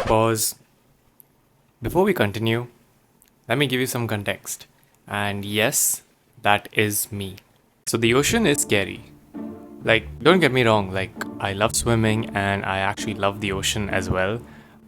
Pause. Before we continue, let me give you some context. And yes, that is me. So the ocean is scary. Like, don't get me wrong, like, I love swimming and I actually love the ocean as well.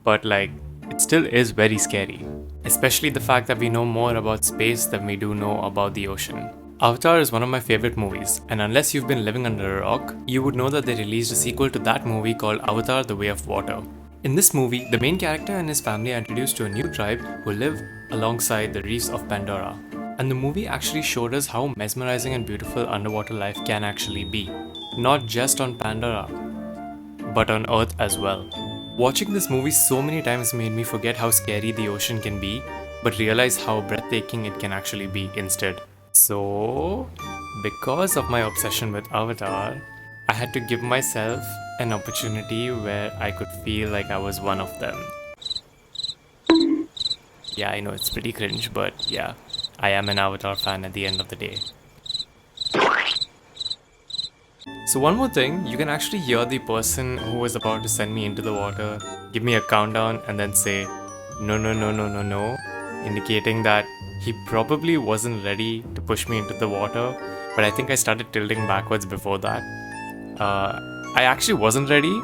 But, like, it still is very scary. Especially the fact that we know more about space than we do know about the ocean. Avatar is one of my favorite movies, and unless you've been living under a rock, you would know that they released a sequel to that movie called Avatar: The Way of Water. In this movie, the main character and his family are introduced to a new tribe who live alongside the reefs of Pandora. And the movie actually showed us how mesmerizing and beautiful underwater life can actually be. Not just on Pandora, but on Earth as well. Watching this movie so many times made me forget how scary the ocean can be, but realize how breathtaking it can actually be instead. So, because of my obsession with Avatar, I had to give myself an opportunity where I could feel like I was one of them. Yeah, I know it's pretty cringe, but yeah, I am an Avatar fan at the end of the day. So one more thing, you can actually hear the person who was about to send me into the water give me a countdown and then say, no, no, no, no, no, no, indicating that he probably wasn't ready to push me into the water, but I think I started tilting backwards before that. I actually wasn't ready,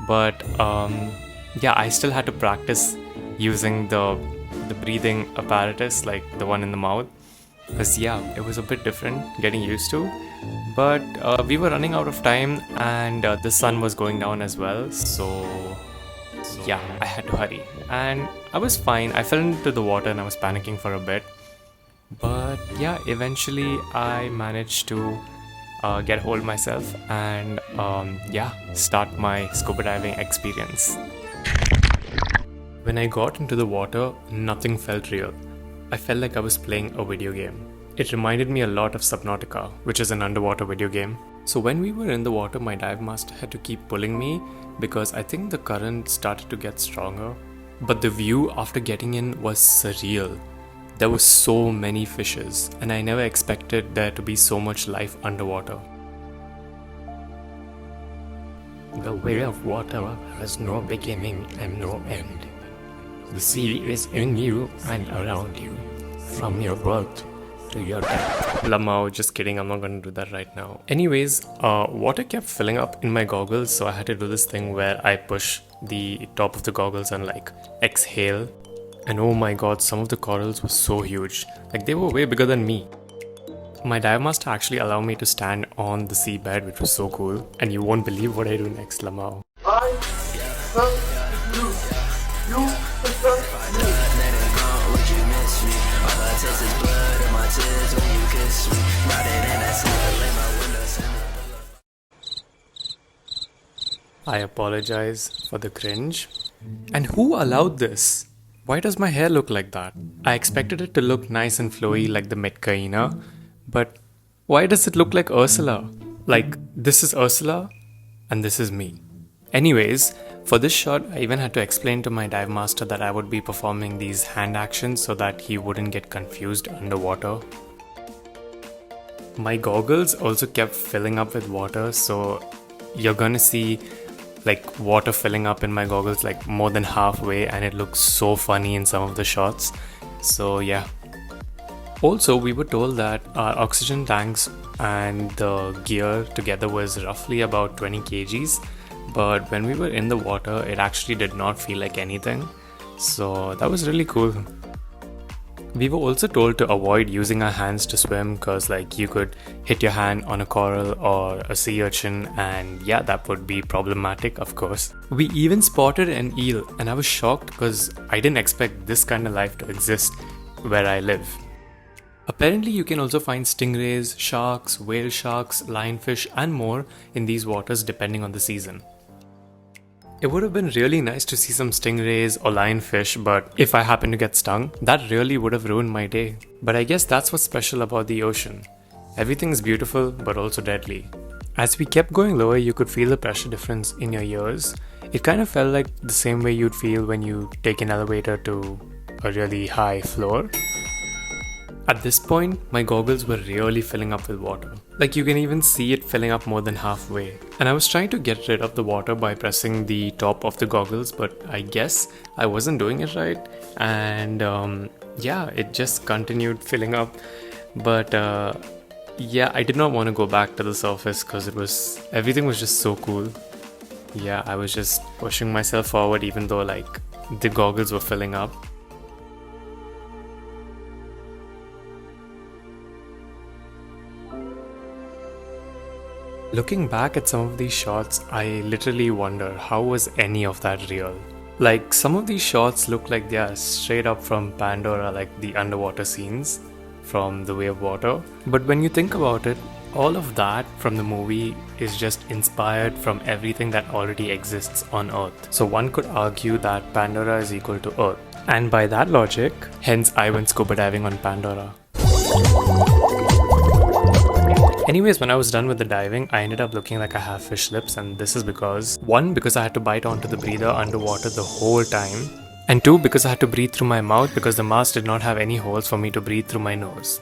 but yeah, I still had to practice using the breathing apparatus, like the one in the mouth, because yeah, it was a bit different getting used to. But we were running out of time, and the sun was going down as well, so yeah, I had to hurry. And I was fine. I fell into the water and I was panicking for a bit. But yeah, eventually I managed to get hold of myself and yeah, start my scuba diving experience. When I got into the water, nothing felt real. I felt like I was playing a video game. It reminded me a lot of Subnautica, which is an underwater video game. So when we were in the water, my dive master had to keep pulling me because I think the current started to get stronger. But the view after getting in was surreal. There were so many fishes, and I never expected there to be so much life underwater. The way of water has no beginning and no end. The sea is in you and around you, from your birth to your death. Lamau, just kidding, I'm not going to do that right now. Anyways, water kept filling up in my goggles, so I had to do this thing where I push the top of the goggles and like exhale. And oh my god, some of the corals were so huge. Like, they were way bigger than me. My dive master actually allowed me to stand on the seabed, which was so cool. And you won't believe what I do next, Lamau. I apologize for the cringe. And who allowed this? Why does my hair look like that? I expected it to look nice and flowy like the Metcaina, but why does it look like Ursula? Like, this is Ursula and this is me. Anyways, for this shot, I even had to explain to my dive master that I would be performing these hand actions so that he wouldn't get confused underwater. My goggles also kept filling up with water, so you're gonna see like water filling up in my goggles like more than halfway, and it looks so funny in some of the shots. So yeah. Also, we were told that our oxygen tanks and the gear together was roughly about 20 kgs, but when we were in the water, it actually did not feel like anything. So that was really cool. We were also told to avoid using our hands to swim because like you could hit your hand on a coral or a sea urchin, and yeah, that would be problematic, of course. We even spotted an eel, and I was shocked because I didn't expect this kind of life to exist where I live. Apparently you can also find stingrays, sharks, whale sharks, lionfish and more in these waters depending on the season. It would have been really nice to see some stingrays or lionfish, but if I happened to get stung, that really would have ruined my day. But I guess that's what's special about the ocean. Everything's beautiful, but also deadly. As we kept going lower, you could feel the pressure difference in your ears. It kind of felt like the same way you'd feel when you take an elevator to a really high floor. At this point, my goggles were really filling up with water. Like you can even see it filling up more than halfway. And I was trying to get rid of the water by pressing the top of the goggles, but I guess I wasn't doing it right. And yeah, it just continued filling up. But yeah, I did not want to go back to the surface because everything was just so cool. Yeah, I was just pushing myself forward even though like the goggles were filling up. Looking back at some of these shots, I literally wonder how was any of that real? Like some of these shots look like they are straight up from Pandora, like the underwater scenes from The Way of Water. But when you think about it, all of that from the movie is just inspired from everything that already exists on Earth. So one could argue that Pandora is equal to Earth. And by that logic, hence I went scuba diving on Pandora. Anyways, when I was done with the diving, I ended up looking like I have fish lips, and this is because 1. Because I had to bite onto the breather underwater the whole time, and 2. Because I had to breathe through my mouth because the mask did not have any holes for me to breathe through my nose.